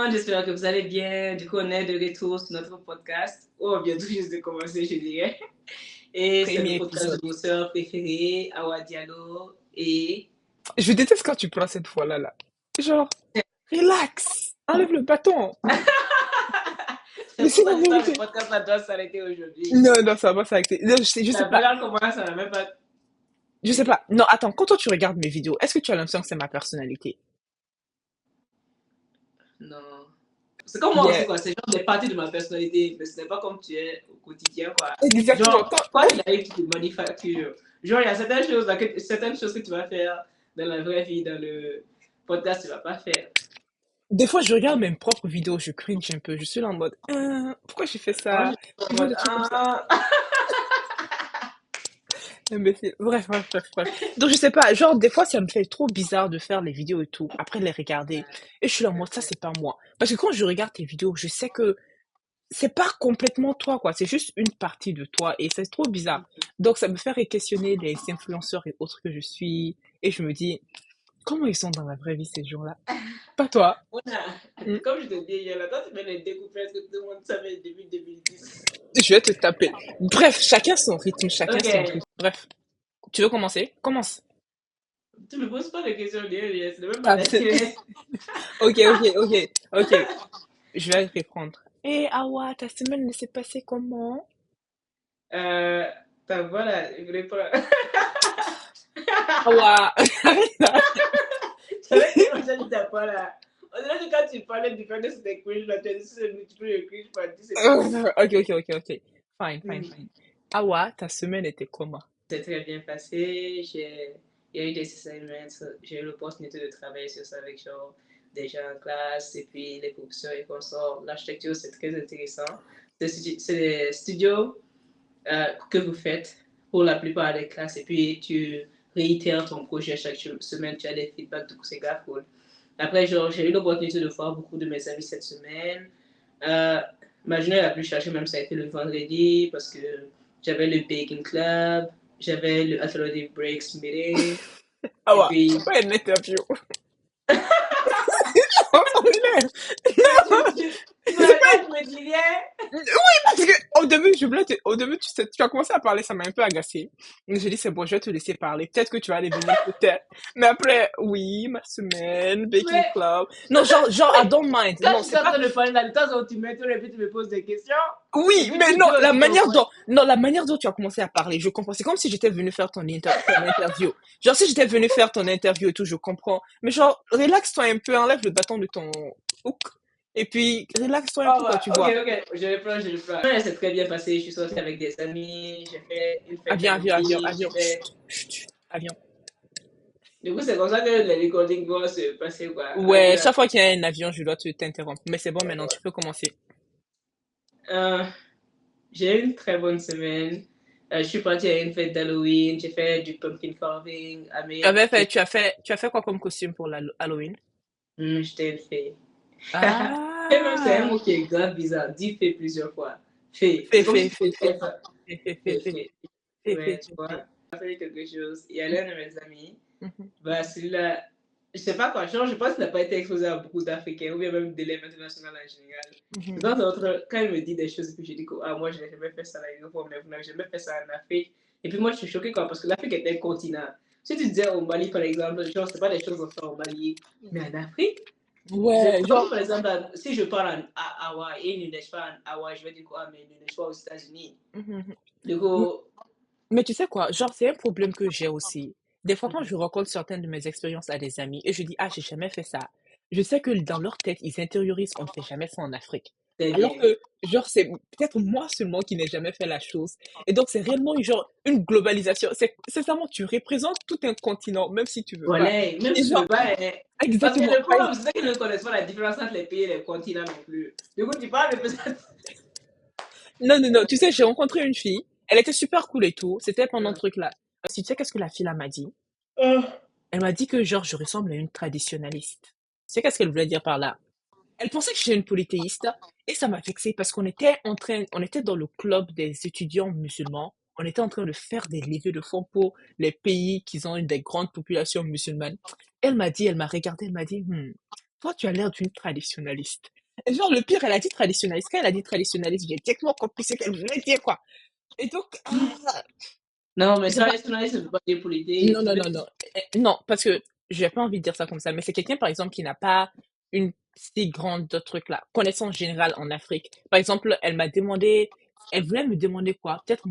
monde, j'espère que vous allez bien. Du coup, on est de retour sur notre podcast. Oh, on vient tout juste de commencer, je dirais. Et c'est le Premier podcast épisode. de nos sœurs préférées, Awa Diallo et... Je déteste quand tu prends cette fois-là, là. Genre, relax. Enlève le bâton. Mais C'est pour c'est ça la que ça, le vérité. podcast ça doit s'arrêter aujourd'hui. Non, non, ça va s'arrêter. Non, je sais La pas. bagarre commence, ça n'a même pas... Je sais pas. Non, attends, quand toi tu regardes mes vidéos, est-ce que tu as l'impression que c'est ma personnalité? Non. C'est comme moi aussi, Yeah. quoi. C'est genre des parties de ma personnalité, mais ce n'est pas comme tu es au quotidien, quoi. Exactement. Genre, quoi qu'il arrive, tu te manufactures. Genre, il y a certaines choses que tu vas faire dans la vraie vie, dans le podcast, tu vas pas faire. Des fois, je regarde mes propres vidéos, je cringe un peu. Je suis là en mode, pourquoi j'ai fait Moi, je ça? suis en Tu vois, mode, des trucs comme ça. ah, Imbécile. Bref, bref, bref, bref. Donc, je sais pas, genre, des fois, ça me fait trop bizarre de faire les vidéos et tout, après les regarder. Et je suis là en mode, ça, c'est pas moi. Parce que quand je regarde tes vidéos, je sais que c'est pas complètement toi, quoi. C'est juste une partie de toi et c'est trop bizarre. Donc, ça me fait questionner les influenceurs et autres que je suis. Et je me dis, comment ils sont dans la vraie vie, ces gens-là? Pas toi. Hmm. comme je te dis, il y a longtemps, tu viens de découvrir ce que tout le monde savait depuis 2010. Je vais te taper. Bref, chacun son rythme, chacun son Ok, rythme. Bref, tu veux commencer? Commence. tu me poses pas de questions, ce n'est même pas Ah, naturel. ok, ok, ok, ok. Je vais répondre. Et Awa, ta semaine ne s'est passée comment? Euh, voilà, je voulais pas. Awa, arrête là. J'avais tellement déjà dit pas là. On dirait que quand tu parlais du fait que c'était cringe, là, tu as dit que c'est multiplié de cringe par 10, c'est trop. Ok, ok, ok, ok. Fine, fine, Hmm. fine. Awa, ta semaine était comment? C'est très bien passé. Il y a eu des assignments. J'ai eu l'opportunité de travailler sur ça avec genre, des gens en classe et puis les professeurs et consorts. L'architecture, c'est très intéressant. C'est des studios que vous faites pour la plupart des classes et puis tu réitères ton projet chaque semaine. Tu as des feedbacks, du coup, c'est grave cool. Après, genre, j'ai eu l'opportunité de voir beaucoup de mes amis cette semaine. Euh, Ma journée la plus chargée, même, ça a été le vendredi parce que j'avais le Baking Club, j'avais le Athletic Breaks Meeting, et Awa, puis. c'est pas une interview. On s'en élève. Tu C'est voulais pas pas que je me disais? parce que au début, tu sais, tu as commencé à parler, ça m'a un peu agacé. Donc j'ai dit, c'est bon, je vais te laisser parler. Peut-être que tu vas aller venir, peut-être. Mais après, oui, ma semaine, baking Mais, club. Non, genre, I don't mind. quand Non, tu es c'est en pas, train de parler là, de temps où tu m'étonnes et puis tu me poses des questions, et oui, puis mais tu non, dis la aussi ton manière point. dont, non, la manière dont tu as commencé à parler, je comprends. C'est comme si j'étais venu faire ton interview. Genre, si j'étais venu faire ton interview et tout, je comprends. Mais genre, relaxe-toi un peu, enlève le bâton de ton hook. Et puis, relaxe-toi un Oh, peu, quoi, bah, tu ok, vois. ok, je reprends, je reprends. Ouais, c'est très bien passé, je suis sortie avec des amis, j'ai fait une fête Avion, avion, avion, d'Halloween, j'ai avion. fait. Chut, chut, chut, avion. Du coup, c'est comme ça que les recordings vont se passer, quoi. Ouais, Avion. chaque fois qu'il y a un avion, je dois t'interrompre. Mais c'est bon, maintenant, tu peux commencer. Euh, j'ai eu une très bonne semaine. Je suis partie à une fête d'Halloween, j'ai fait du pumpkin carving, Tu as fait quoi comme costume pour Halloween? j'étais une fée. Et même, c'est un Ah! mot qui est grave bizarre. Dis fée plusieurs fois. Fée. Fais, C'est comme fais, si tu fais, fais, faisais ça. fais, fais, fais, Fée, fais, fée. fais, Ouais, fais, tu fais, vois. fais. J'ai fait quelque chose. Il y a Mhm, l'un de mes amis. mhm, Bah, celui-là, je sais pas quoi, genre, je pense qu'il n'a pas été exposé à beaucoup d'Africains ou bien même d'élèves internationaux en général. De mhm. temps en temps, quand il me dit des choses, et puis je dis que ah, moi, je n'ai jamais fait ça là, mais vous n'avez jamais fait ça en Afrique. Et puis moi, je suis choquée quoi, parce que l'Afrique est un continent. Si tu disais au Mali, par exemple, genre, c'est pas des choses qu'on fait au Mali, mais en Afrique, Ouais, comme genre, par exemple, si je parle à Hawaï et il ne neige pas en Hawaï, je vais dire quoi, mais il ne neige pas aux États-Unis. mhm, Du mhm. coup, Mais tu sais quoi, genre, c'est un problème que j'ai aussi. Des fois, quand je raconte certaines de mes expériences à des amis et je dis, ah, j'ai jamais fait ça, je sais que dans leur tête, ils intériorisent qu'on ne fait jamais ça en Afrique. c'est Alors bien. que, genre, c'est peut-être moi seulement qui n'ai jamais fait la chose. Et donc, c'est réellement, genre, une globalisation. C'est vraiment, tu représentes tout un continent, même si tu veux pas. Voilà, même Et si tu ne genre, veux pas. Parce que exactement. le problème, c'est qu'ils ne connaissent pas la différence entre les pays et les continents non plus. Du coup, tu parles de peut-être. Non, non, non, tu sais, j'ai rencontré une fille, elle était super cool et tout, c'était pendant le truc là. Si tu sais qu'est-ce que la fille là m'a dit? Elle m'a dit que genre je ressemble à une traditionnaliste. Tu sais qu'est-ce qu'elle voulait dire par là? Elle pensait que j'étais une polythéiste et ça m'a vexée parce on était dans le club des étudiants musulmans. On était en train de faire des levées de fonds pour les pays qui ont une des grandes populations musulmanes. Elle m'a regardé, elle m'a dit, toi tu as l'air d'une traditionnaliste. Genre, le pire, elle a dit traditionnaliste. Quand elle a dit traditionnaliste, j'ai directement compris ce qu'elle voulait dire, quoi. Et donc, Non, mais ça va. traditionnaliste, ça veut pas dire politique. Non, non, non, non. Non, parce que j'ai pas envie de dire ça comme ça, mais c'est quelqu'un, par exemple, qui n'a pas une si grande truc là, connaissance générale en Afrique. Par exemple, elle voulait me demander quoi? Peut-être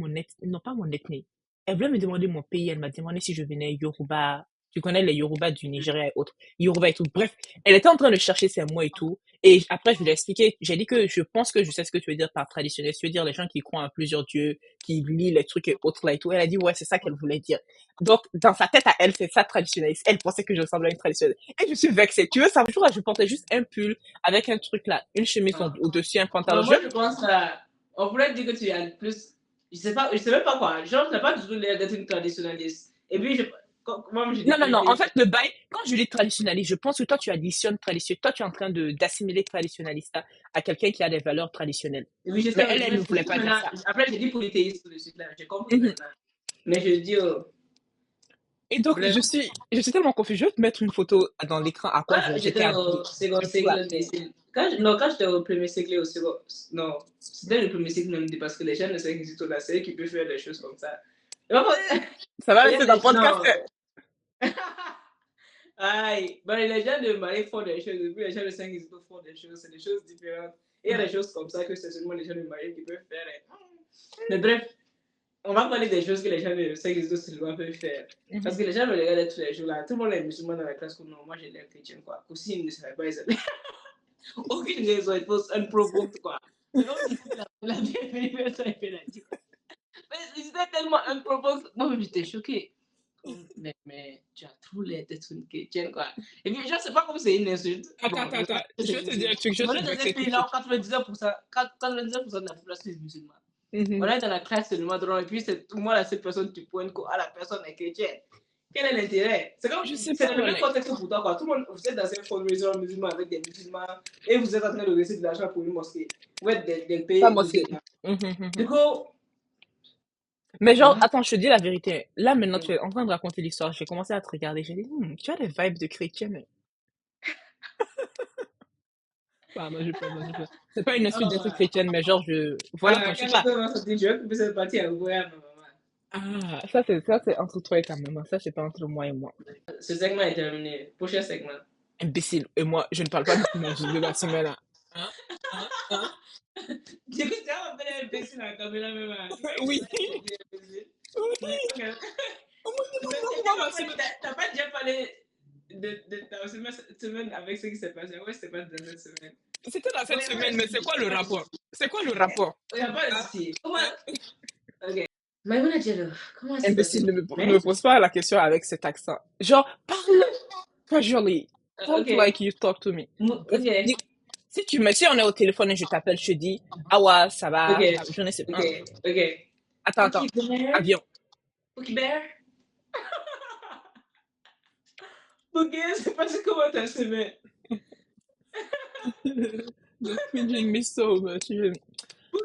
non pas mon ethnie. Elle voulait me demander mon pays. Elle m'a demandé si je venais Yoruba. Tu connais les Yoruba du Nigeria et autres. Yoruba et tout. Bref, elle était en train de chercher ses mots et tout. Et après, je lui ai expliqué. J'ai dit que je pense que je sais ce que tu veux dire par traditionnel. Tu veux dire les gens qui croient en plusieurs dieux, qui lient les trucs et autres là et tout. Elle a dit, ouais, c'est ça qu'elle voulait dire. Donc, dans sa tête à elle, c'est ça traditionnaliste. Elle pensait que je ressemblais à une traditionnelle. Et je suis vexée. Tu veux savoir, je portais juste un pull avec un truc là, une chemise Ah. au-dessus, un pantalon. Non, moi, je pense à. On pourrait dire que tu as plus. Je sais même pas quoi. Genre, t'as pas du tout l'air d'être une traditionnaliste. Et puis, moi, j'ai Non, non, non. En des. fait, le bail, quand je dis traditionnaliste, je pense que toi, tu additionnes traditionnel. Toi, tu es en train d'assimiler traditionnaliste à quelqu'un qui a des valeurs traditionnelles. Et puis, je Mais sais, elle, elle mais ne c'est voulait juste pas dire maintenant. ça. Après, j'ai dit polythéiste tout de suite là. J'ai compris Mhm. maintenant. Mais je dis, Et donc, bref. je suis tellement confuse. Je vais te mettre une photo dans l'écran à quoi Quand j'étais j'étais habillée. au second Je fous la cycle, paix. non, quand j'étais au premier cycle, au second, non, c'était le premier cycle même, parce que les gens ne savent du tout là, c'est eux qui peuvent faire des choses comme ça. Et par contre, Ça va il y a rester dans le des, podcast. non, aïe, bon, les gens de Marie font des choses, et puis les gens de Saint-Isidore font des choses, c'est des choses différentes. Et il y a des choses comme ça que c'est seulement les gens de Marie qui peuvent faire. Mais bref, on va parler des choses que les gens de Saint-Isidore seulement peuvent faire. Mhm. Parce que les gens me regardent tous les jours là, tout le monde est musulman dans la classe, comme non, moi j'ai l'air chrétien quoi. Aussi, ils ne savaient pas, ils avaient aucune raison, il faut unprovoked quoi. C'est comme si c'était la bienvenue, personne fait la dit. Mais c'était tellement unprovoked. Moi-même, j'étais choquée. Mais tu as trop l'air d'être une chrétienne, quoi. Et puis, je ne sais pas comment c'est une insulte. Attends, Bon, attends, je sais attends. que Je c'est vais une te dire un insulte. truc, je vais On te est dans un vexer tout de pays là suite. où 99% de la population est musulmane. On Mhm. est dans la classe seulement drôle, et puis c'est moi la seule personne qui pointe que la personne est chrétienne. Quel est l'intérêt? C'est comme, Je sais c'est pas, dans le même Walek. contexte pour toi, quoi. Tout le monde, vous êtes dans un fundraiser musulman avec des musulmans, et vous êtes en train de recevoir de l'argent pour une mosquée. Vous êtes des Pas pays mosquée. musulmans. Mhm, Du mhm. coup, Mais genre, voilà. attends, je te dis la vérité. Là, maintenant, tu es en train de raconter l'histoire. J'ai commencé à te regarder. J'ai dit, tu as des vibes de chrétienne. Ah, non, je peux, non, je peux. C'est pas une insulte d'être Oh, chrétienne, mais genre, voilà, quand je sais quand pas. j'étais dans cette joke, vous êtes parti à ouvrir à ma maman. Ah, ça, c'est entre toi et ta maman. Ça, c'est pas entre moi et moi. Ce segment est terminé. Prochain segment. Imbécile. Et moi, je ne parle pas de ma semaine là. Hein? Hein? Hein? Du coup, tu as appelé imbécile à la caméra même. Tu crois que c'est Oui. ça que tu dis imbécile? Mais, Oui. ok. Oh mon Dieu, Mais non, non, ma semaine. t'as pas déjà parlé de ta semaine avec ce qui s'est passé. Ouais, c'était pas dans cette semaine. C'était dans Bon, cette il n'y a pas semaine, de mais c'est souci. quoi Il le n'y a pas de rapport? souci. C'est quoi le rapport? Il n'y a pas de Hein? souci. Comment. Hein? Ok. Maïmouna Diallo, comment s'est passé Imbécile, votre ne me semaine? pose pas la question avec cet accent. Genre, parle casually. Talk Ok. like you talk to me. Ok. Si on est au téléphone et je t'appelle, je te dis, ah ouais, ça Ok. va, ta journée c'est Ok. bien. Ok. Attends, attends. Pookie Bear. Avion. Pookie Bear. Pookie, c'est passé comment ta semaine? You're cringing me so much. Pookie,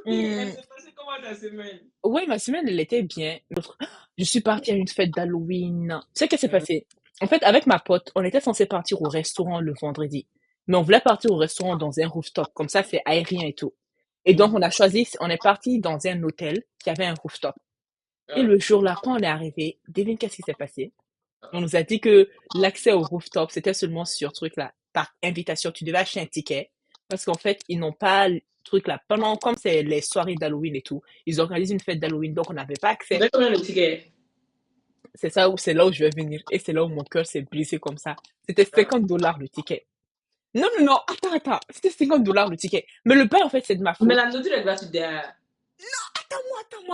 elle Hum, s'est passée comment ta semaine? ouais, ma semaine, elle était bien. Je suis partie à une fête d'Halloween. Tu sais ce qui s'est passé? En fait, avec ma pote, on était censé partir au restaurant le vendredi. Mais on voulait partir au restaurant dans un rooftop. Comme ça, c'est aérien et tout. Et donc, on est parti dans un hôtel qui avait un rooftop. Et le jour-là, quand on est arrivé, devine qu'est-ce qui s'est passé? On nous a dit que l'accès au rooftop, c'était seulement sur truc là, par invitation. Tu devais acheter un ticket. Parce qu'en fait, ils n'ont pas le truc là. Comme c'est les soirées d'Halloween et tout, ils organisent une fête d'Halloween, donc on n'avait pas accès. C'était combien le ticket? C'est là où je vais venir. Et c'est là où mon cœur s'est brisé comme ça. C'était Ah. $50 le ticket. Non, non, non, attends. C'était $50 le ticket. Mais le bail, en fait, c'est de ma Mais faute. la nourriture est gratuite derrière.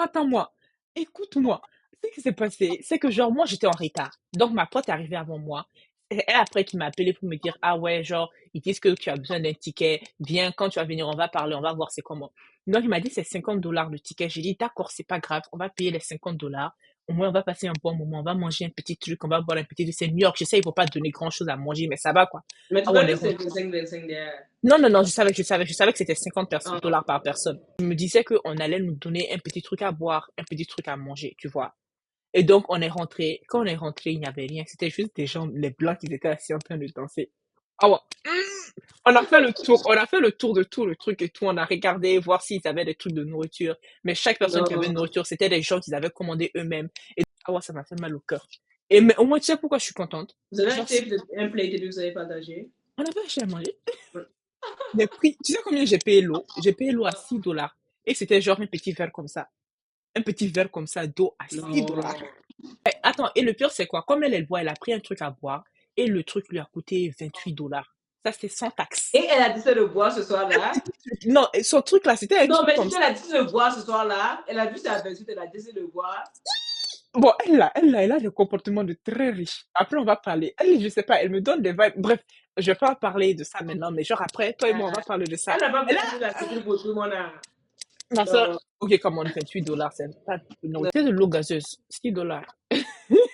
Attends-moi. Écoute-moi. Ce qui s'est passé, c'est que genre, moi, j'étais en retard. Donc, ma pote est arrivée avant moi. Et elle, après, qui m'a appelé pour me dire, ah ouais, genre, ils disent que tu as besoin d'un ticket. Viens, quand tu vas venir, on va parler, on va voir c'est comment. Donc, il m'a dit, c'est $50 le ticket. J'ai dit, d'accord, c'est pas grave, on va payer les $50. Au moins, on va passer un bon moment, on va manger un petit truc, on va boire un petit truc. C'est New York, je sais, ils vont pas donner grand-chose à manger, mais ça va, quoi. Mais tu Ah, ouais, vois on est que c'est rentré. 25 derrière. Non, non, non, je savais que c'était Ah. $50 par personne. Je me disais qu'on allait nous donner un petit truc à boire, un petit truc à manger, tu vois. Et donc, on est rentré. Quand on est rentré, il n'y avait rien. C'était juste des gens, les blancs qui étaient assis en train de danser. Ah ouais. On a fait le tour, on a fait le tour de tout le truc et tout. On a regardé, voir s'ils avaient des trucs de nourriture. Mais chaque personne qui avait de Non. nourriture, c'était des gens qu'ils avaient commandé eux-mêmes. Et ah ouais, ça m'a fait mal au cœur. Et mais au moins, tu sais pourquoi je suis contente? Vous avez Genre, acheté peut-être un plat et vous avez partagé. on n'a pas acheté à manger. Les prix, tu sais combien j'ai payé l'eau? J'ai payé l'eau à 6 dollars. Et c'était genre un petit verre comme ça. Un petit verre comme ça d'eau à 6 dollars. Non. Attends, et le pire, c'est quoi? Comme elle boit, elle a pris un truc à boire. Et le truc lui a coûté 28 dollars. Ça, c'était sans taxe. Et elle a décidé de boire ce Un soir-là. petit truc. Non, son truc là, c'était un Non, truc mais comme si elle ça. a décidé de boire ce soir-là, elle a vu sa aventure, elle a décidé de boire. Bon, elle a le comportement de très riche. Après, on va parler. Elle, je sais pas, elle me donne des vibes. Bref, je vais pas parler de ça maintenant, mais genre après, toi et moi, on va parler de ça. Elle n'a pas Elle a, besoin de la sécurité pour tout le monde. ma soeur, Non, ok, comme on 28 dollars, c'est pas, non, c'est de l'eau gazeuse, 6 dollars.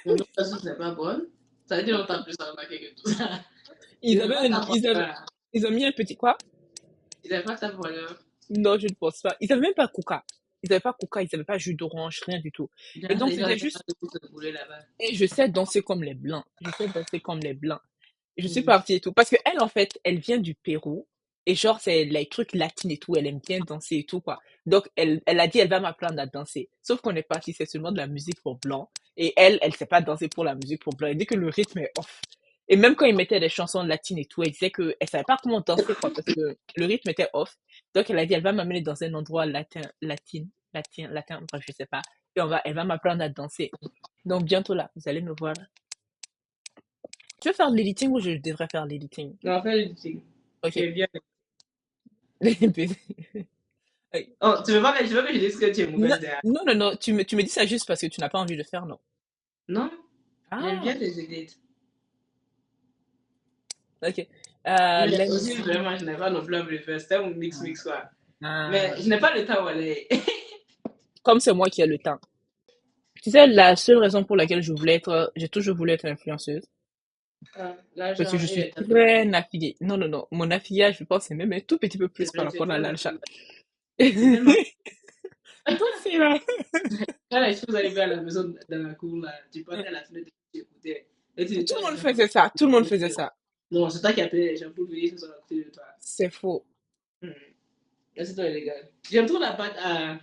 non, la sauce n'est pas bonne. Ça veut dire qu'on t'a plus à remarquer que tout ça. Il Ils n'est avaient, pas ta ils ont mis un petit quoi? Il n'est pas ta valeur. Non, je ne pense pas. Ils avaient même pas Coca. Ils avaient pas Coca, ils avaient pas jus d'orange, rien du tout. Et donc, Les gens c'était n'arrêtent pas juste, de se bouler là-bas. et je sais danser comme les blancs. Je sais danser comme les blancs. Je suis Mhm. partie et tout. Parce que elle, en fait, elle vient du Pérou. Et genre, c'est les trucs latines et tout. Elle aime bien danser et tout, quoi. Donc, elle a dit, elle va m'apprendre à danser. Sauf qu'on est parti, c'est seulement de la musique pour blanc. Et elle sait pas danser pour la musique pour blanc. Elle dit que le rythme est off. Et même quand ils mettaient des chansons latines et tout, elle disait qu'elle savait pas comment danser, quoi, parce que le rythme était off. Donc, elle a dit, elle va m'amener dans un endroit latin, bref, je sais pas. Et elle va m'apprendre à danser. Donc, bientôt là, vous allez me voir. Tu veux faire de l'editing ou je devrais faire de l'editing? Non, fais le thing. Ok. Tu es bien. Hey. Oh, tu veux que je dise que tu es Non, mauvaise derrière. non, tu me dis ça juste parce que tu n'as pas envie de faire, non? Non, j'aime Ah, bien tes edits. ok. Mais Let me aussi, see. vraiment, je n'ai pas non plus envie de faire. C'était un mix, quoi. Mais Ah, je n'ai pas le temps, aller. comme c'est moi qui ai le temps. Tu sais, la seule raison pour laquelle j'ai toujours voulu être influenceuse, parce que L'argent je et suis les tableaux. très affiliée. Non, non, non, mon affiliage, je pense, c'est même un tout petit peu C'est plus par vrai, tu es rapport à très l'achat. affilié. C'est tellement. Donc, c'est là. Quand les choses arrivaient à la maison, dans la cour, là, tu partais à la fenêtre, tu écoutais. Et tu Tout étais le les monde gens. faisait ça, tout le monde faisait ça. Non, c'est toi qui appelais les gens pour venir se sont à côté de toi. C'est faux. Hmm. Et c'est toi, les gars. J'aime trop la pâte à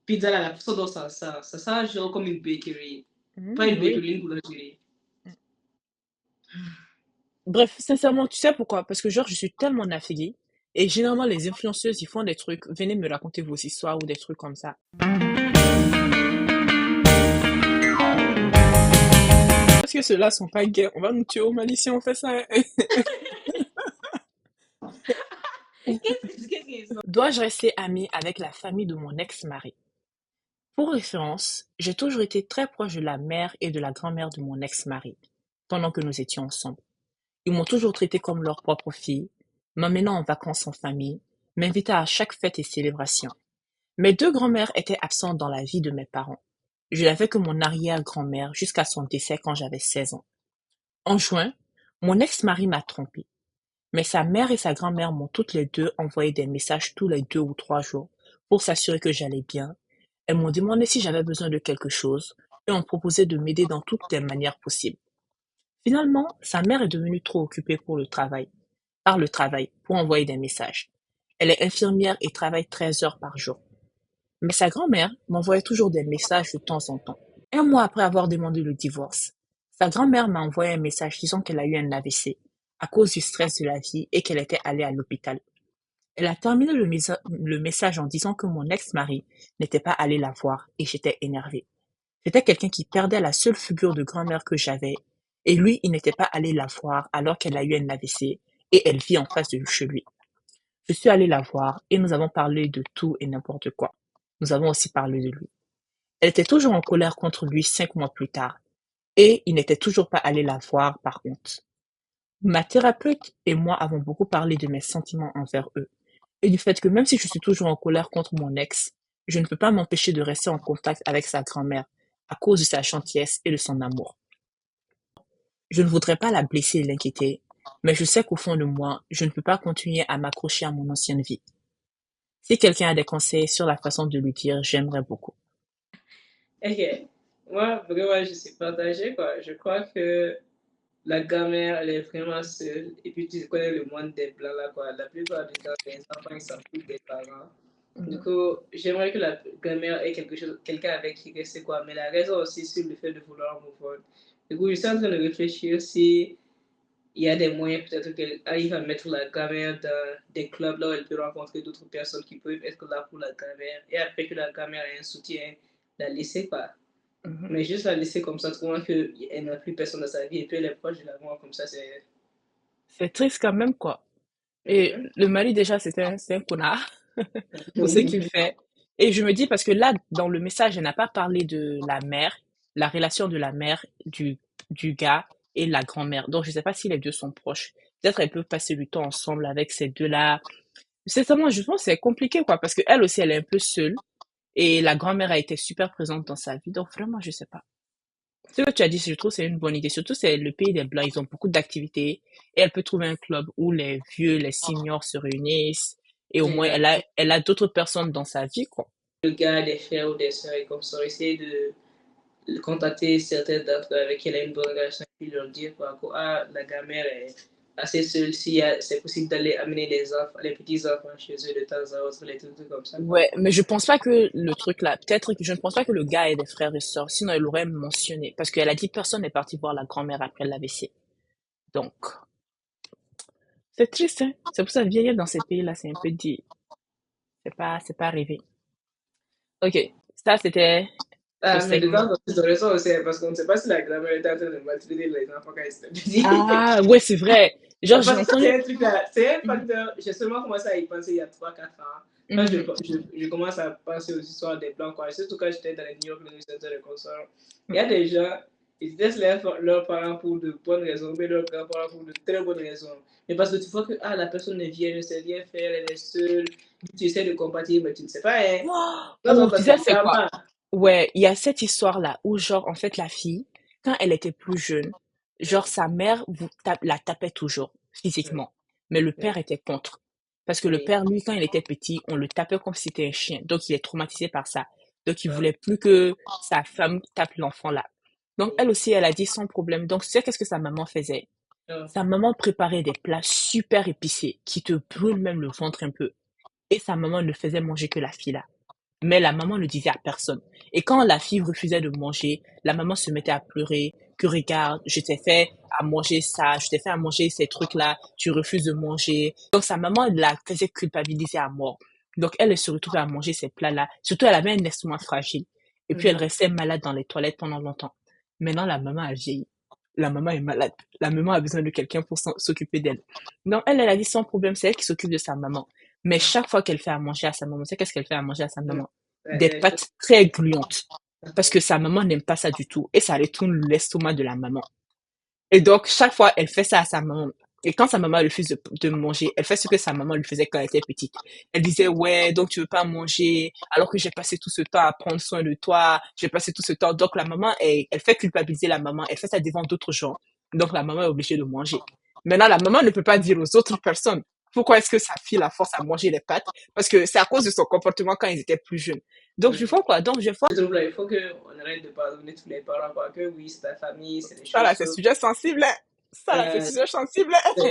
pizza, là, la façon dont ça sent. Ça sent genre comme une bakery. Pas une Oui. bakery, une boulangerie. Bref, sincèrement, tu sais pourquoi? Parce que genre, je suis tellement affiliée. Et généralement, les influenceuses, ils font des trucs. Venez me raconter vos histoires ou des trucs comme ça. Parce que ceux-là sont pas gays. On va nous tuer au Mali si on fait ça. Qu'est-ce qu'ils sont? Dois-je rester amie avec la famille de mon ex-mari? Pour référence, j'ai toujours été très proche de la mère et de la grand-mère de mon ex-mari pendant que nous étions ensemble. Ils m'ont toujours traité comme leur propre fille, m'emmenant en vacances en famille, m'invitant à chaque fête et célébration. Mes deux grands-mères étaient absentes dans la vie de mes parents. Je n'avais que mon arrière-grand-mère jusqu'à son décès quand j'avais 16 ans. En juin, mon ex-mari m'a trompée, mais sa mère et sa grand-mère m'ont toutes les deux envoyé des messages tous les 2 ou 3 jours pour s'assurer que j'allais bien. Elles m'ont demandé si j'avais besoin de quelque chose et ont proposé de m'aider dans toutes les manières possibles. Finalement, sa mère est devenue trop occupée par le travail, pour envoyer des messages. Elle est infirmière et travaille 13 heures par jour. Mais sa grand-mère m'envoyait toujours des messages de temps en temps. Un mois après avoir demandé le divorce, sa grand-mère m'a envoyé un message disant qu'elle a eu un AVC à cause du stress de la vie et qu'elle était allée à l'hôpital. Elle a terminé le message en disant que mon ex-mari n'était pas allé la voir et j'étais énervée. C'était quelqu'un qui perdait la seule figure de grand-mère que j'avais et lui, il n'était pas allé la voir alors qu'elle a eu un AVC et elle vit en face de chez lui. Je suis allée la voir et nous avons parlé de tout et n'importe quoi. Nous avons aussi parlé de lui. Elle était toujours en colère contre lui 5 mois plus tard et il n'était toujours pas allé la voir par honte. Ma thérapeute et moi avons beaucoup parlé de mes sentiments envers eux et du fait que même si je suis toujours en colère contre mon ex, je ne peux pas m'empêcher de rester en contact avec sa grand-mère à cause de sa gentillesse et de son amour. Je ne voudrais pas la blesser et l'inquiéter, mais je sais qu'au fond de moi, je ne peux pas continuer à m'accrocher à mon ancienne vie. Si quelqu'un a des conseils sur la façon de lui dire, j'aimerais beaucoup. Ok. Moi, vraiment, je suis partagée, quoi. Je crois que la grand-mère, elle est vraiment seule. Et puis, tu connais le monde des blancs là, quoi. La plupart du temps, les enfants, ils s'en foutent des parents. Du Mhm. coup, j'aimerais que la grand-mère ait quelqu'un avec qui rester, quoi. Mais la raison aussi sur le fait de vouloir move on. Du coup, je suis en train de réfléchir si il y a des moyens peut-être qu'elle arrive à mettre la grand-mère dans des clubs là où elle peut rencontrer d'autres personnes qui peuvent être là pour la grand-mère. Et après que la grand-mère ait un soutien, la laisser, quoi. Mhm. Mais juste la laisser comme ça, trouvant qu'elle n'a plus personne dans sa vie et puis elle est proche de la mort comme ça, c'est. C'est triste quand même, quoi. Et Mhm. le mari, déjà, c'est un connard pour ce qu'il Oui. fait. Et je me dis, parce que là, dans le message, elle n'a pas parlé de la mère, la relation de la mère, du gars et la grand-mère. Donc, je sais pas si les deux sont proches. Peut-être elle peut passer du temps ensemble avec ces deux-là. C'est seulement, je pense que c'est compliqué, quoi, parce que elle aussi, elle est un peu seule. Et la grand-mère a été super présente dans sa vie. Donc, vraiment, je sais pas. Ce que tu as dit, je trouve, c'est une bonne idée. Surtout, c'est le pays des Blancs. Ils ont beaucoup d'activités. Et elle peut trouver un club où les vieux, les seniors se réunissent. Et au moins, Exactement. elle a d'autres personnes dans sa vie, quoi. Le gars, des frères ou des sœurs et comme ça, essayer de contacter certains d'entre eux avec qui elle a une bonne relation et puis leur dire quoi, que ah, la grand-mère est assez seule, si c'est possible d'aller amener les enfants, les petits-enfants chez eux de temps à autre, les trucs comme ça, quoi. Ouais, mais je pense pas que le truc là, peut-être que je ne pense pas que le gars ait des frères et sœurs. Sinon, elle l'aurait mentionné. Parce qu'elle a dit personne n'est parti voir la grand-mère après l'AVC. Donc, c'est triste, hein. C'est pour ça que vieillir dans ces pays-là, c'est un peu dit. C'est pas arrivé. Ok. Ça, c'était le Ah, mais de temps segment. en temps, ils ont raison aussi, parce qu'on ne sait pas si la grand-mère était en train de maltraiter les enfants quand ils étaient petits. Ah, ouais, c'est vrai. Genre, j'ai Parce que ça, c'est entendu. un truc là, c'est un Mhm, facteur. J'ai seulement commencé à y penser il y a 3 4 ans. Quand mhm, je commence à penser aux histoires des Blancs, quoi. Surtout quand j'étais dans les New York Living Center de consorts. Il y a des gens, ils laissent leurs parents pour de bonnes raisons, mais leurs grands-parents pour de très bonnes raisons. Mais parce que tu vois que ah, la personne est vieille, ne sait rien faire, elle est seule, tu essaies de compatir, mais tu ne sais pas, hein. De temps en ou, temps, tu c'est sais, le c'est quoi? karma. Ouais, il y a cette histoire-là où, genre, en fait, la fille, quand elle était plus jeune, genre, sa mère la tapait toujours, Oui, physiquement. Mais le oui, père était contre. Parce que le oui. père, lui, quand il était petit, on le tapait comme si c'était un chien. Donc, il est traumatisé par ça. Donc, il voulait plus que sa femme tape l'enfant là. Donc, elle Oui. aussi, elle a dit sans problème. Donc, tu sais, qu'est-ce que sa maman faisait? Ah, Sa maman préparait des plats super épicés qui te brûlent même le ventre un peu. Et sa maman ne faisait manger que la fille là. Mais la maman ne disait à personne. Et quand la fille refusait de manger, la maman se mettait à pleurer, que regarde, je t'ai fait à manger ça, je t'ai fait à manger ces trucs-là, tu refuses de manger. Donc sa maman la faisait culpabiliser à mort. Donc elle se retrouvait à manger ces plats-là. Surtout elle avait un estomac fragile. Et puis elle mhm. restait malade dans les toilettes pendant longtemps. Maintenant la maman a vieilli. La maman est malade. La maman a besoin de quelqu'un pour s'occuper d'elle. Donc elle a dit sans problème, c'est elle qui s'occupe de sa maman. Mais chaque fois qu'elle fait à manger à sa maman, c'est qu'est-ce qu'elle fait à manger à sa Ouais, maman? Des ouais, pâtes très gluantes. Parce que sa maman n'aime pas ça du tout. Et ça retourne l'estomac de la maman. Et donc, chaque fois, elle fait ça à sa maman. Et quand sa maman refuse de manger, elle fait ce que sa maman lui faisait quand elle était petite. Elle disait, ouais, donc tu veux pas manger, alors que j'ai passé tout ce temps à prendre soin de toi, j'ai passé tout ce temps. Donc la maman, elle fait culpabiliser la maman, elle fait ça devant d'autres gens. Donc la maman est obligée de manger. Maintenant, la maman ne peut pas dire aux autres personnes pourquoi est-ce que sa fille la force à manger les pâtes, parce que c'est à cause de son comportement quand ils étaient plus jeunes. Donc je ouais. vois quoi? Donc je vois, Ce truc-là, il faut qu'on arrête de pardonner tous les parents, quoi. Que oui, c'est ta famille, c'est des ça là, choses. c'est sujet sensible, hein. Ça là, c'est Euh, sujet sensible, hein.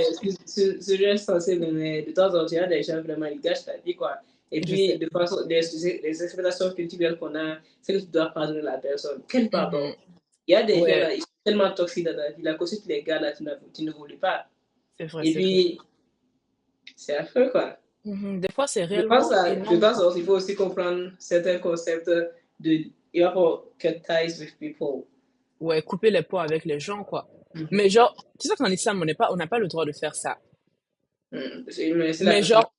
ce geste sensible, mais de temps en temps, il y a des gens vraiment, ils gâchent ta vie, quoi. Et Je puis, sais. de façon, les expectations culturelles qu'on a, c'est que tu dois pardonner la personne. Quel pardon? Mhm. Il y a des gars Ouais, là, ils sont tellement toxiques dans ta vie, la cause les gars là, tu ne voulais pas. c'est vrai, Et c'est vrai. puis, c'est affreux, quoi. Mhm. Des fois, c'est Je pense réellement à, de énorme, temps en quoi. temps, il faut aussi comprendre certains concepts de, il va faut cut ties with people. Ouais, couper les ponts avec les gens, quoi. Mais Mhm. genre, tu sais qu'en islam, on n'a pas le droit de faire ça. Mais si la Mais personne. genre,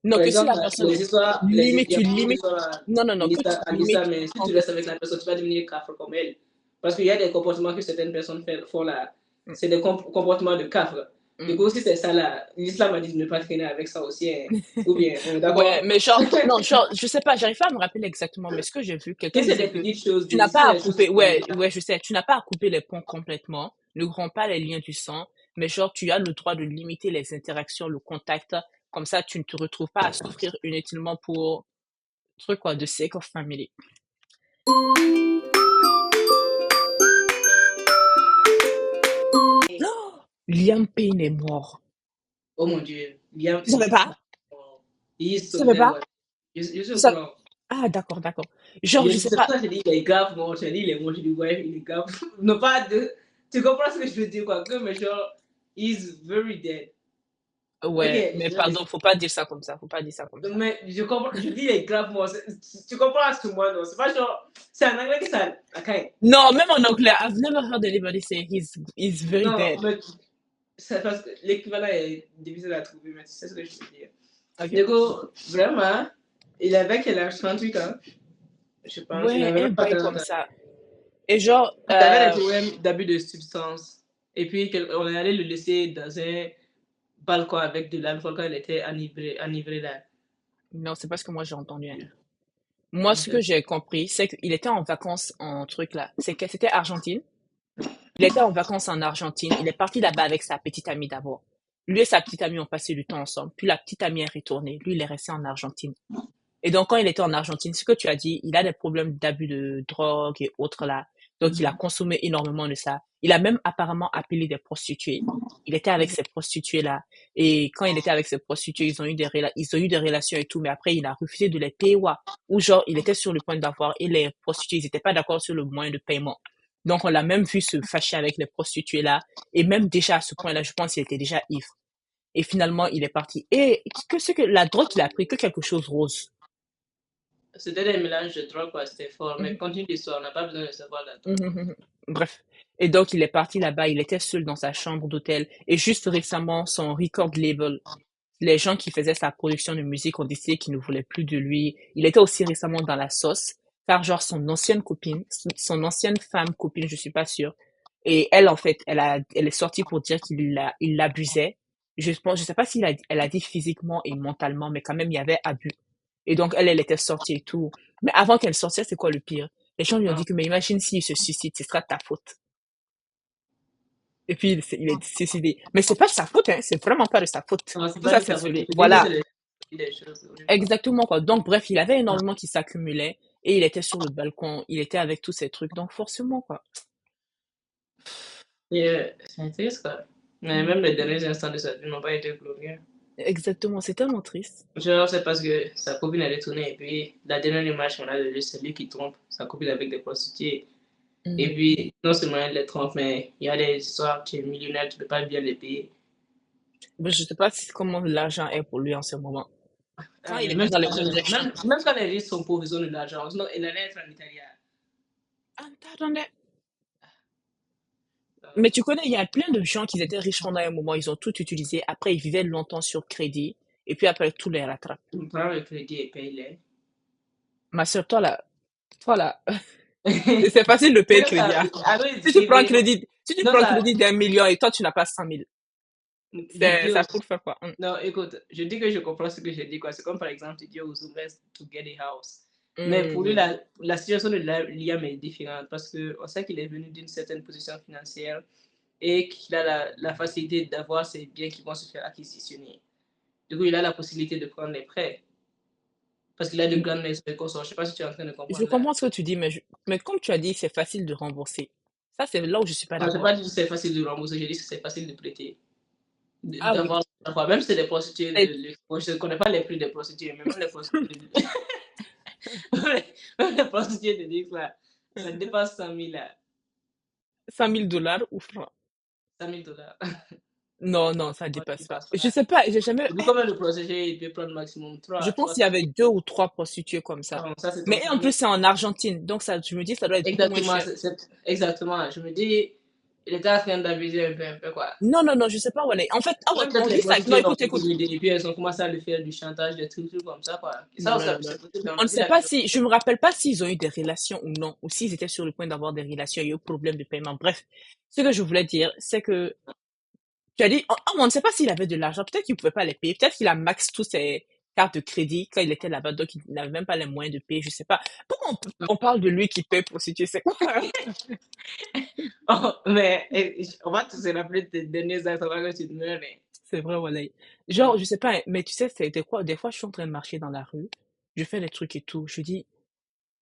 non, Par que si exemple, la personne, il limite, y a tu beaucoup limites, d'histoires non, non, non, que tu à limites l'islam, mais si quand tu t'es restes avec la petit. personne, tu vas devenir kafir comme elle. Parce qu'il y a des comportements que certaines personnes font là. Mm, C'est des comportements de kafir. Du mm. coup, si c'est ça là, l'islam a dit de ne pas traîner avec ça aussi, hein. Ou bien, on est Ouais, d'accord? mais genre, non, genre, je sais pas, j'arrive pas à me rappeler exactement, mais ce que j'ai vu, quelqu'un Si c'est disait des que petites choses, tu n'as si pas c'est à des choses couper, qui sont ouais, ouais, je sais, tu n'as pas à couper les ponts complètement, ne romps pas les liens du sang, mais genre, tu as le droit de limiter les interactions, le contact, comme ça, tu ne te retrouves pas à souffrir inutilement pour, truc quoi, de sake of family. Liam Payne est mort. Oh mon Dieu, Liam Tu savais pas? il est Tu savais sauté, pas? ouais. Je suis Tu au savais... courant. Ah, d'accord, d'accord. Genre, je sais C'est pour pas. ça que je dis il est grave mort. Je dis il est mort, je dis ouais, il est grave. Non, pas de. Tu comprends ce que je veux dire, quoi? Que, mais genre, he's very dead. Ok, Ouais, mais pardon, faut pas dire ça comme ça. Faut pas dire ça comme ça. mais je comprends, je dis il est grave mort. Tu comprends à ce moment, non? C'est pas genre. C'est en anglais que ça. Ok. Non, même en anglais, I've never heard anybody say he's very Non, dead. mais c'est parce que l'équivalent est difficile à trouver, mais tu sais ce que je veux dire. Ok. Du coup, vraiment, il avait quel âge? 38 ans, je pense. Il Ouais, n'avait un même pas bail 40 comme ans. ça. Et genre, Il avait des problèmes d'abus de substances. Et puis, on est allé le laisser dans un balcon avec de l'alcool quand il était enivré là. non, c'est pas ce que moi j'ai entendu, hein. Moi, ce que Ok. j'ai compris, c'est qu'il était en vacances en truc là. C'est que c'était Argentine. Il était en vacances en Argentine. Il est parti là-bas avec sa petite amie d'abord. Lui et sa petite amie ont passé du temps ensemble. Puis la petite amie est retournée. Lui, il est resté en Argentine. Et donc, quand il était en Argentine, ce que tu as dit, il a des problèmes d'abus de drogue et autres là. Donc, il a Mhm. consommé énormément de ça. Il a même apparemment appelé des prostituées. Il était avec ces prostituées là. Et quand il était avec ces prostituées, ils ont eu des relations et tout. Mais après, il a refusé de les payer. Ou genre, il était sur le point d'avoir et les prostituées, ils n'étaient pas d'accord sur le moyen de paiement. Donc, on l'a même vu se fâcher avec les prostituées là. Et même déjà à ce point-là, je pense qu'il était déjà ivre. Et finalement, il est parti. Et que ce que la drogue qu'il a pris, que quelque chose rose. C'était des mélanges de drogue, quoi, c'était fort. Mais Mhm. continue l'histoire, on n'a pas besoin de savoir la drogue. Mhm, mhm. Bref. Et donc, il est parti là-bas, il était seul dans sa chambre d'hôtel. Et juste récemment, son record label, les gens qui faisaient sa production de musique ont décidé qu'ils ne voulaient plus de lui. Il était aussi récemment dans la sauce, car genre son ancienne copine, son ancienne femme copine, je suis pas sûre. Et elle, en fait, elle est sortie pour dire il l'abusait. Je sais pas elle a dit physiquement et mentalement, mais quand même, il y avait abus. Et donc, elle était sortie et tout. Mais avant qu'elle sorte, c'est quoi le pire? Les gens lui ont Ah. dit que, mais imagine s'il se suicide, ce sera ta faute. Et puis, il est suicidé. Mais c'est pas de sa faute, hein. C'est vraiment pas de sa faute. Non, c'est Tout pas ça, de c'est sa sur faute. Je lui. dis que Voilà. c'est des choses. Oui. Exactement, quoi. Donc, bref, il avait énormément qui s'accumulait et il était sur le balcon. Il était avec tous ces trucs. Donc, forcément, quoi. Et c'est triste, quoi. Mais même les derniers instants de sa vie n'ont pas été glorieux. Exactement. C'est tellement triste. Genre, c'est parce que sa copine est retournée et puis la dernière image qu'on a de lui, c'est lui qui trompe sa copine avec des prostituées. Et Mhm. puis, non seulement elle les trompe, mais il y a des histoires, tu es millionnaire, tu ne peux pas bien les payer. Mais je sais pas comment l'argent est pour lui en ce moment. Quand Ah, il mais était même, dans les conditions. même quand les riches sont pauvres, ils ont de l'argent. Sinon, il allait être en Italie. Attendez. Euh, Mais tu connais, il y a plein de gens qui étaient riches pendant un moment, ils ont tout utilisé. Après, ils vivaient longtemps sur crédit. Et puis après, tout les rattrape. on prend le crédit et paye-les. Ma soeur, toi là, c'est facile de payer le C'est crédit, ça. hein. I know it's Si tu prends un giving. crédit, si tu Non, prends un ça, crédit d'1 million et toi, tu n'as pas 100 000, je dis ça aux... pour faire quoi? Non, écoute, je dis que je comprends ce que je dis, quoi. C'est comme par exemple, tu dis aux ouvriers to get a house. Mais pour lui, Mhm. la situation de Liam est différente parce qu'on sait qu'il est venu d'une certaine position financière et qu'il a la facilité d'avoir ces biens qui vont se faire acquisitionner. Du coup, il a la possibilité de prendre les prêts parce qu'il a de grandes maisons et consorts. Je ne sais pas si tu es en train de Je comprendre là. comprends ce que tu dis, mais comme tu as dit, c'est facile de rembourser. Ça, c'est là où je suis pas Non, je n'ai d'accord. pas dit que c'est facile de rembourser, je dis que c'est facile de prêter. Ah oui. D'avoir même si c'est des prostituées de Et- luxe. Moi, je ne connais pas les prix des prostituées, mais même les prostituées de luxe, même les prostituées de luxe, là, ça dépasse 100 000, là. 100 000 dollars ou francs? 100 000 dollars. Non, non, ça Moi, je dépasse pas. dépasse Je pas. sais pas, j'ai jamais. Et puis, combien de prostituées il peut prendre maximum? Je 3, pense 3, qu'il y avait 2 ou 3 prostituées comme ça. ça c'est ton Mais en famille. plus, c'est en Argentine, donc ça, je me dis, ça doit être beaucoup moins Exactement, cher. exactement. Je me dis, il était en train d'abuser un peu, quoi. Non, non, non, je sais pas, Wallet. En fait, ah ouais, Même on peut-être les dit ça. Non, prostituées l'ont écoute, écoute. intimidé et puis elles ont commencé à lui faire du chantage, des trucs comme ça, quoi. Et Non, ça, non, non, non. c'est possible, on On ne a vu sait la pas vidéo. si, je me rappelle pas s'ils ont eu des relations ou non, ou s'ils étaient sur le point d'avoir des relations, il y a eu problème de paiement. Bref, ce que je voulais dire, c'est que tu as dit, on ne sait pas s'il avait de l'argent. Peut-être qu'il pouvait pas les payer. Peut-être qu'il a max tous ses cartes de crédit quand il était là-bas, donc il n'avait même pas les moyens de payer. Je sais pas. Pourquoi on parle de lui qui paye pour situer? C'est quoi? Oh, mais on va tous se rappeler de tes derniers actes avant que tu te meurs, mais... C'est vrai, Wallet. Genre, je sais pas, mais tu sais, c'était quoi? Des fois, je suis en train de marcher dans la rue, je fais des trucs et tout. Je dis,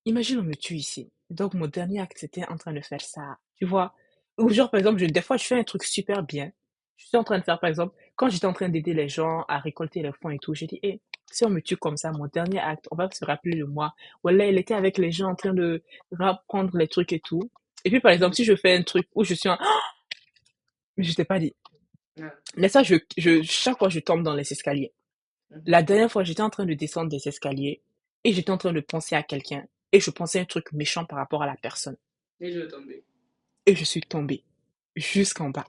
imagine, on me tue ici. Donc, mon dernier acte, c'était en train de faire ça. Tu vois? Ou genre, par exemple, des fois, je fais un truc super bien. Je suis en train de faire, par exemple, quand j'étais en train d'aider les gens à récolter les fonds et tout, j'ai dit, hé, si on me tue comme ça, mon dernier acte, on va se rappeler de moi. Voilà, il était avec les gens en train de reprendre les trucs et tout. Et puis, par exemple, Mhm. si je fais un truc où je suis en, mais je t'ai pas dit. Ah, Mais ça, chaque fois, je tombe dans les escaliers. mhm. La dernière fois, j'étais en train de descendre des escaliers et j'étais en train de penser à quelqu'un et je pensais un truc méchant par rapport à la personne. Et je vais tomber. Et je suis tombée jusqu'en bas.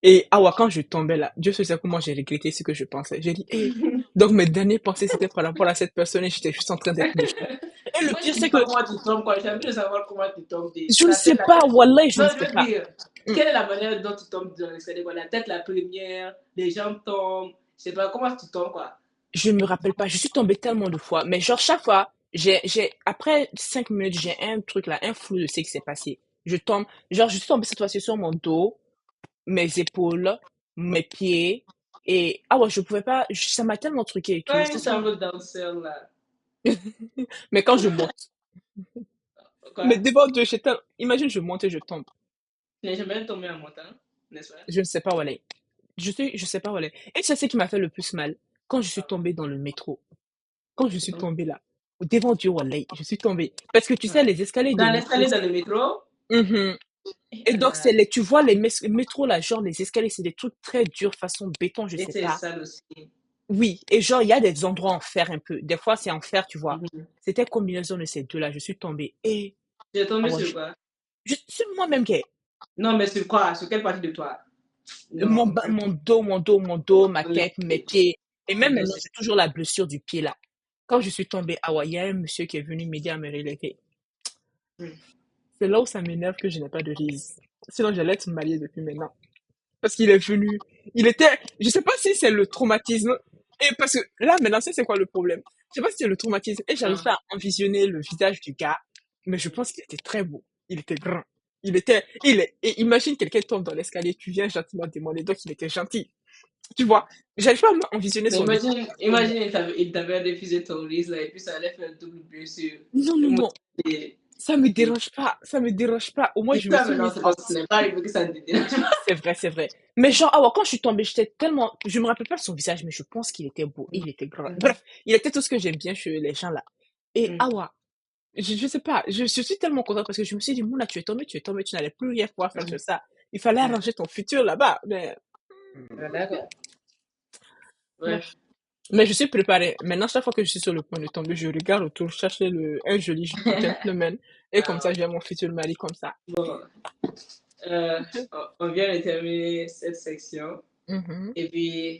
Et ah ouais, quand je tombais là, Dieu sait comment j'ai regretté ce que je pensais. J'ai dit, hé, donc mes dernières pensées c'était par rapport à cette personne et j'étais juste en train d'être méchant. Et le Moi, je pire, ne c'est dis que pas comment tu tombes, quoi. J'ai envie de savoir comment tu tombes. je ne La sais tête, pas, Wallah, je Non, ne je sais veux pas. dire, Mm. quelle est la manière dont tu tombes dans l'escalier, quoi? La tête la première, les jambes tombent. Je sais pas comment tu tombes, quoi. Je ne me rappelle pas. Je suis tombée tellement de fois. Mais genre, chaque fois, après 5 minutes, j'ai un truc là, un flou de ce qui s'est passé. Je tombe, genre, je suis tombée cette fois-ci sur mon dos, mes épaules, mes pieds. Et, ah ouais, je pouvais pas, ça m'a tellement truqué et tout. Toi, une Sincèrement. chambre danseur, là. Mais quand je monte, mais Quoi? devant Dieu, imagine, je monte et je tombe. Tu n'es jamais tombé en montant, n'est-ce pas? Je ne sais pas où aller. Je sais pas où aller. Et c'est ce qui m'a fait le plus mal. Quand je suis tombée dans le métro. Quand je Tu suis tombes. tombée là. Devant Dieu, Wallah, je suis tombée. Parce que tu sais, Ouais. les escaliers de Dans métro, l'escalier, dans le métro. Mhm. Et, Et oh donc, là, tu vois, les métros là, genre, les escaliers, c'est des trucs très durs, façon béton, je et sais c'est pas. sale aussi. Oui. Et genre, il y a des endroits en fer un peu. Des fois, c'est en fer, tu vois. Mhm. C'était combinaison de ces deux-là. Je suis tombée. Et, Tu es ah tombé ouais, sur quoi? sur moi-même, Non, mais sur quoi? Sur quelle partie de toi? Non, vraiment. mon dos, ma Les, tête, mes les, pieds. Et les même maintenant, dossiers. j'ai toujours la blessure du pied là. Quand je suis tombée, ah ouais, il y a un monsieur qui est venu m'aider à me relever. Mhm. C'est là où ça m'énerve que je n'ai pas de rise. Sinon, j'allais être mariée depuis maintenant. Parce qu'il est venu. Il était, je sais pas si c'est le traumatisme. Et parce que là, maintenant, c'est quoi le problème? Je sais pas si c'est le traumatisme. Et j'arrive Ah. pas à envisionner le visage du gars. Mais je pense qu'il était très beau. Il était grand. Et imagine quelqu'un tombe dans l'escalier, tu viens gentiment demander, donc il était gentil. Tu vois? J'arrive pas à envisionner Mais son visage. imagine il t'avait refusé ton risque, là, et puis ça allait faire double blessure. Non, non, Moi, non. c'est Ça me c'est- dérange pas. Ça me dérange pas. Au moins, c'est je me ça suis maintenant, mise c'est en parce que ce n'est pas arrivé que ça te dérange. C'est vrai, c'est vrai. Mais genre, ah ouais, quand je suis tombée, j'étais tellement, je me rappelle pas de son visage, mais je pense qu'il était beau et il était grand. Mhm. Bref, il était tout ce que j'aime bien chez les gens là. Et Mhm. ah ouais, je sais pas, je suis tellement contente parce que je me suis dit, Mouna, tu es tombé, tu n'allais plus rien pouvoir faire Mhm. sur ça. Il fallait Ouais. arranger ton futur là-bas. Mais, D'accord. bref. Bref. Mais je suis préparée. Maintenant, chaque fois que je suis sur le point de tomber, je regarde autour, je cherche un joli gentleman. Et comme ça, Alors, j'ai mon futur mari comme ça. bon, euh, on vient de terminer cette section. Mhm. Et puis,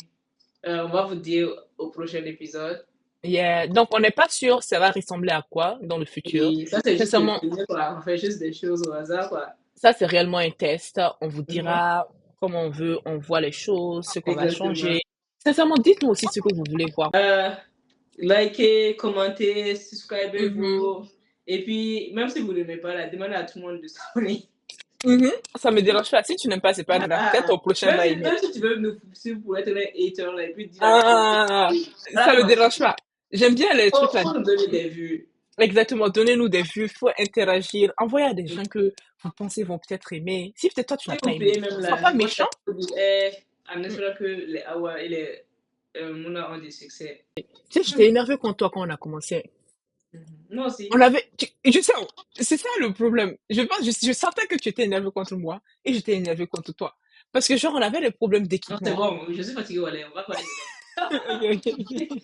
on va vous dire au prochain épisode. Yeah. Donc, on n'est pas sûr ça va ressembler à quoi dans le futur. Et ça, c'est juste le Sincèrement, premier, quoi. On fait juste des choses au hasard, quoi. ça, c'est réellement un test. On vous Mhm. dira comment on veut, on voit les choses, ce qu'on va Exactement. changer. Sincèrement, dites-nous aussi ce que vous voulez voir. Euh, Likez, commentez, Mhm. subscribez-vous. Et puis, même si vous n'aimez pas, là, demandez à tout le monde de s'abonner. Mhm. Ça me dérange pas. Si tu n'aimes pas, c'est pas grave. Peut-être Ah, ton prochain va aimer. même si tu veux nous suivre pour être un hater, là, et puis dire à tout le monde. Ah, Voilà ça me comment ça. dérange pas. J'aime bien les trucs là. Faut nous donner des vues. Exactement. Donnez-nous des vues, faut interagir. Envoyez à des gens que vous pensez vont peut-être aimer. Si peut-être toi tu n'as S'il pas vous aimé, plaît, même sois là, pas moi, méchant. je vous dis, en Mm. espérant que les Awa et les Mouna ont du succès. Tu sais, j'étais énervée contre toi quand on a commencé. Moi On aussi. avait, je sais, c'est ça le problème. Je sentais que tu étais énervé contre moi et j'étais énervé contre toi. Parce que genre, on avait des problèmes Non, c'est d'équipement. bon, je suis fatiguée, allez, on va pas aller dedans. Ok, ok, ok.